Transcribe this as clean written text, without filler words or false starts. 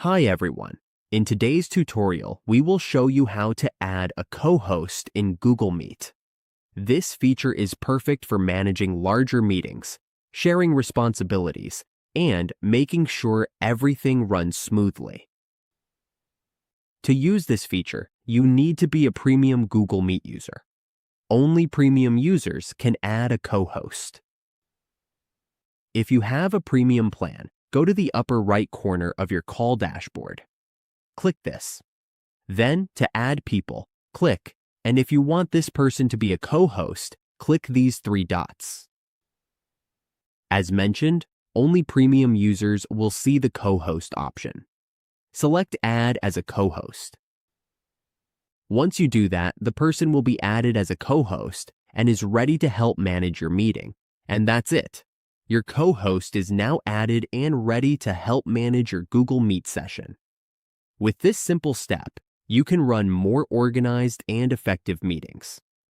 Hi everyone. In today's tutorial, we will show you how to add a co-host in Google Meet. This feature is perfect for managing larger meetings, sharing responsibilities, and making sure everything runs smoothly. To use this feature, you need to be a premium Google Meet user. Only premium users can add a co-host. If you have a premium plan, go to the upper right corner of your call dashboard. Click this. Then, to add people, click, and if you want this person to be a co-host, click these three dots. As mentioned, only premium users will see the co-host option. Select Add as a co-host. Once you do that, the person will be added as a co-host and is ready to help manage your meeting. And that's it. Your co-host is now added and ready to help manage your Google Meet session. With this simple step, you can run more organized and effective meetings.